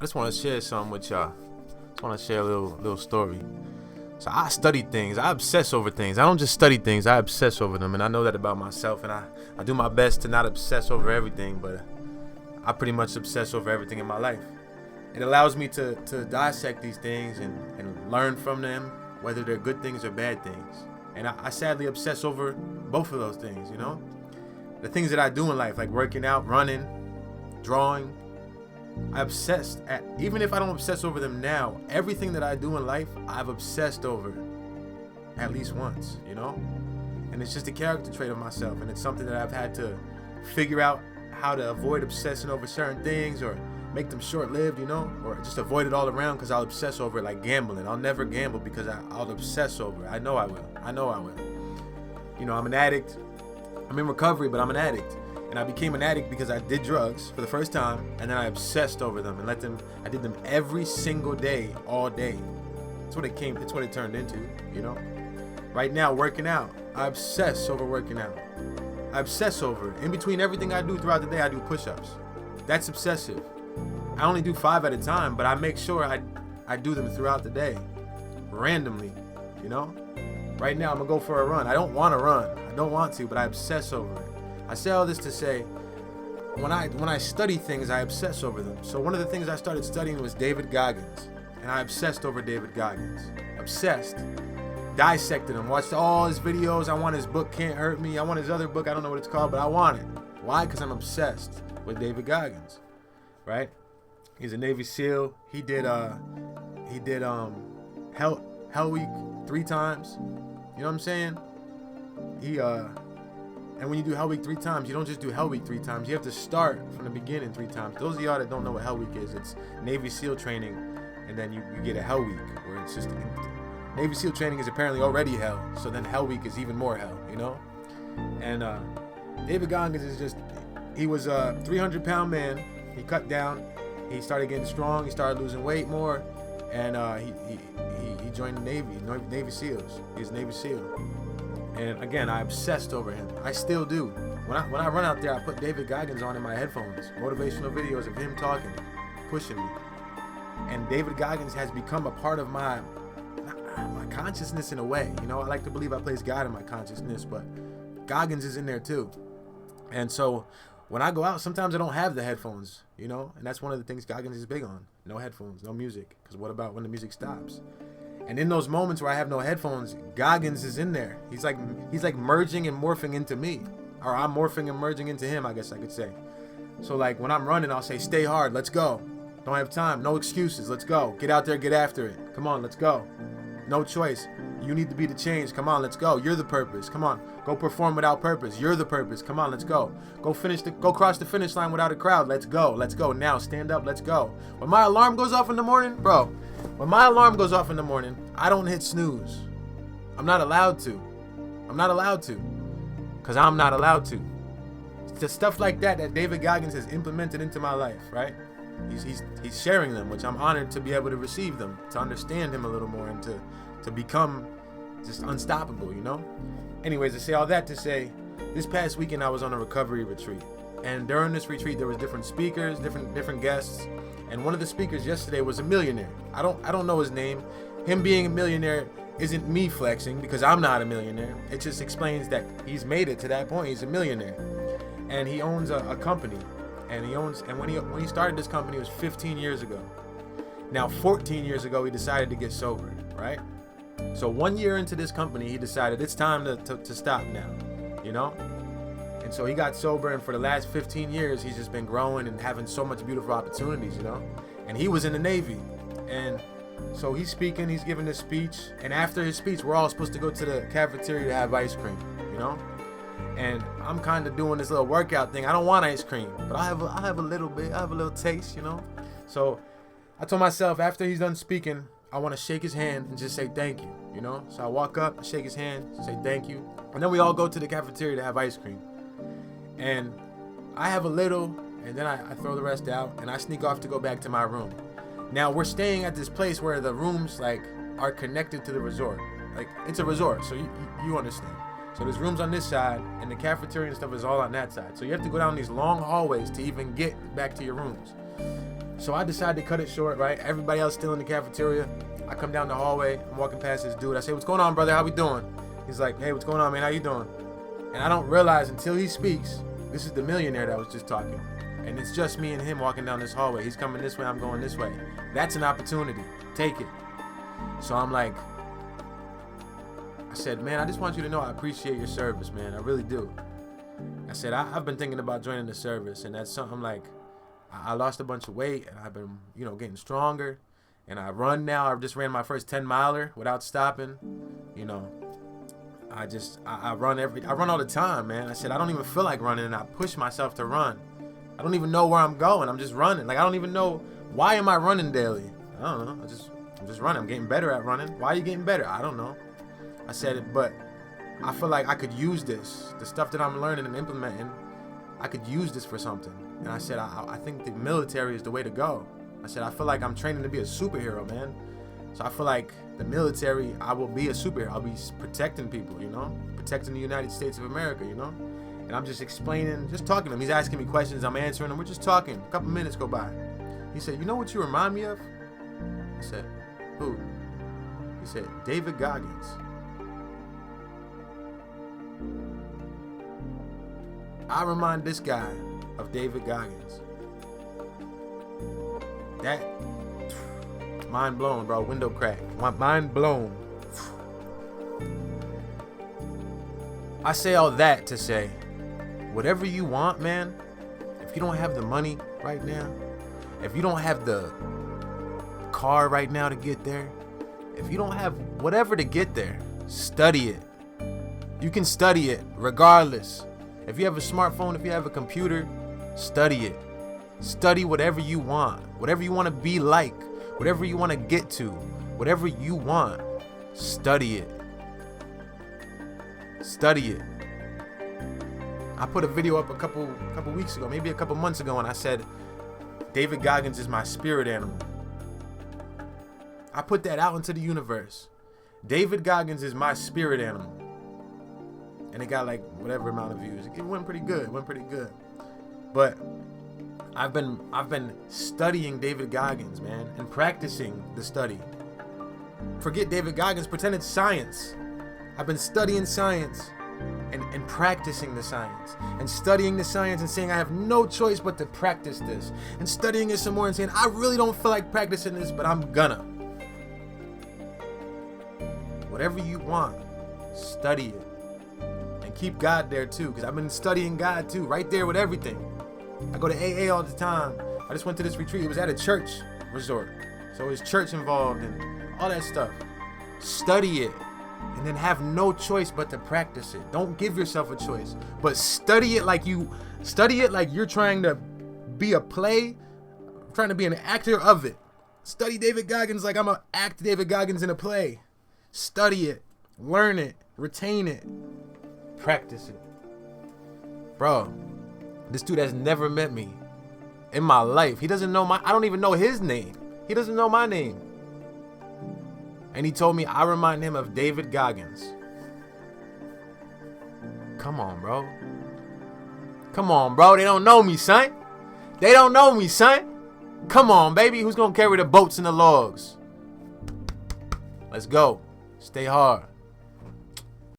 I just want to share something with y'all. Just want to share a little story. So I study things. I obsess over things. I don't just study things. I obsess over them, and I know that about myself. And I do my best to not obsess over everything, but I pretty much obsess over everything in my life. It allows me to dissect these things and learn from them, whether they're good things or bad things. And I sadly obsess over both of those things, you know? The things that I do in life, like working out, running, drawing, I obsessed at, even if I don't obsess over them now, everything that I do in life, I've obsessed over at least once, you know? And it's just a character trait of myself, and it's something that I've had to figure out how to avoid obsessing over certain things or make them short-lived, you know, or just avoid it all around, because I'll obsess over it, like gambling. I'll never gamble because I'll obsess over it. I know I will. You know, I'm an addict. I'm in recovery, but I'm an addict. And I became an addict because I did drugs for the first time, and then I obsessed over them and I did them every single day, all day. That's what it turned into, you know? Right now, working out, I obsess over working out. I obsess over it. In between everything I do throughout the day, I do push-ups. That's obsessive. I only do 5 at a time, but I make sure I do them throughout the day, randomly, you know? Right now, I'm gonna go for a run. I don't want to run. I don't want to, but I obsess over it. I say all this to say, when I study things, I obsess over them. So one of the things I started studying was David Goggins, and I obsessed over David Goggins. Obsessed. Dissected him. Watched all his videos. I want his book, Can't Hurt Me. I want his other book. I don't know what it's called, but I want it. Why? Because I'm obsessed with David Goggins, right? He's a Navy SEAL. He did Hell Week 3 times. You know what I'm saying? And when you do Hell Week 3 times, you don't just do Hell Week 3 times. You have to start from the beginning 3 times. Those of y'all that don't know what Hell Week is, it's Navy SEAL training, and then you get a Hell Week, where it's just Navy SEAL training is apparently already hell, so then Hell Week is even more hell, you know? And David Goggins is just, he was a 300-pound man. He cut down. He started getting strong. He started losing weight more, and he joined the Navy SEALs. He's a Navy SEAL. And again, I obsessed over him. I still do. When I run out there, I put David Goggins on in my headphones. Motivational videos of him talking, pushing me. And David Goggins has become a part of my consciousness in a way. You know, I like to believe I place God in my consciousness, but Goggins is in there too. And so when I go out, sometimes I don't have the headphones, you know, and that's one of the things Goggins is big on. No headphones, no music. Because what about when the music stops? And in those moments where I have no headphones, Goggins is in there. He's like merging and morphing into me. Or I'm morphing and merging into him, I guess I could say. So like when I'm running, I'll say, stay hard, let's go. Don't have time, no excuses, let's go. Get out there, get after it. Come on, let's go. No choice. You need to be the change. Come on, let's go. You're the purpose. Come on. Go perform without purpose. You're the purpose. Come on, let's go. Go cross the finish line without a crowd. Let's go. Let's go. Now, stand up. Let's go. When my alarm goes off in the morning, bro, when my alarm goes off in the morning, I don't hit snooze. I'm not allowed to. I'm not allowed to. Because I'm not allowed to. It's the stuff like that David Goggins has implemented into my life, right? He's sharing them, which I'm honored to be able to receive them, to understand him a little more, and to become just unstoppable, you know? Anyways, I say all that to say, this past weekend I was on a recovery retreat. And during this retreat, there was different speakers, different guests. And one of the speakers yesterday was a millionaire. I don't know his name. Him being a millionaire isn't me flexing, because I'm not a millionaire. It just explains that he's made it to that point. He's a millionaire. And he owns a company. And when he started this company, it was 15 years ago. Now, 14 years ago, he decided to get sober, right? So 1 year into this company, he decided it's time to stop now, you know? And so he got sober, and for the last 15 years, he's just been growing and having so much beautiful opportunities, you know? And he was in the Navy. And so he's speaking, he's giving this speech. And after his speech, we're all supposed to go to the cafeteria to have ice cream, you know? And I'm kind of doing this little workout thing. I don't want ice cream, but I have a little bit. I have a little taste, you know? So I told myself, after he's done speaking, I want to shake his hand and just say thank you, you know? So I walk up, I shake his hand, say thank you. And then we all go to the cafeteria to have ice cream. And I have a little, and then I throw the rest out, and I sneak off to go back to my room. Now, we're staying at this place where the rooms, like, are connected to the resort. Like, it's a resort, so you understand. So there's rooms on this side, and the cafeteria and stuff is all on that side. So you have to go down these long hallways to even get back to your rooms. So I decided to cut it short, right? Everybody else still in the cafeteria. I come down the hallway. I'm walking past this dude. I say, what's going on, brother? How we doing? He's like, hey, what's going on, man? How you doing? And I don't realize until he speaks, this is the millionaire that was just talking. And it's just me and him walking down this hallway. He's coming this way, I'm going this way. That's an opportunity. Take it. So I'm like, I said, man, I just want you to know I appreciate your service, man. I really do. I said, I've been thinking about joining the service, and that's something like, I lost a bunch of weight, and I've been, getting stronger, and I run now. I just ran my first 10-miler without stopping. I run all the time, man. I said, I don't even feel like running, and I push myself to run. I don't even know where I'm going. I'm just running. Like, I don't even know, why am I running daily? I don't know. I'm just running. I'm getting better at running. Why are you getting better? I don't know. I said it, but I feel like I could use this. The stuff that I'm learning and implementing, I could use this for something. And I said, I think the military is the way to go. I said, I feel like I'm training to be a superhero, man. So I feel like the military, I will be a superhero. I'll be protecting people, protecting the United States of America, And I'm just explaining, just talking to him. He's asking me questions. I'm answering him. We're just talking. A couple minutes go by. He said, you know what you remind me of? I said, who? He said, David Goggins. I remind this guy of David Goggins. That, mind blown, bro. Window crack. Mind blown. I say all that to say, whatever you want, man, if you don't have the money right now, if you don't have the car right now to get there, if you don't have whatever to get there, study it. You can study it regardless. If you have a smartphone, if you have a computer, study it. Study whatever you want to be like, whatever you want to get to, whatever you want, study it. Study it. I put a video up a couple weeks ago, maybe a couple months ago, and I said, David Goggins is my spirit animal. I put that out into the universe. David Goggins is my spirit animal. And it got like whatever amount of views. It went pretty good. But I've been studying David Goggins, man, and practicing the study. Forget David Goggins, pretend it's science. I've been studying science and practicing the science, and studying the science and saying I have no choice but to practice this, and studying it some more and saying I really don't feel like practicing this, but I'm gonna. Whatever you want, study it. And keep God there too, because I've been studying God too, right there with everything. I go to AA all the time. I just went to this retreat. It was at a church resort, so it's church involved and all that stuff. Study it, and then have no choice but to practice it. Don't give yourself a choice, but study it like you're trying to be a play, trying to be an actor of it. Study David Goggins like I'm gonna act David Goggins in a play. Study it, learn it, retain it, practice it. Bro, this dude has never met me in my life. He doesn't know I don't even know his name. He doesn't know my name. And he told me I remind him of David Goggins. Come on, bro. They don't know me, son. Come on, baby. Who's gonna carry the boats and the logs? Let's go. Stay hard.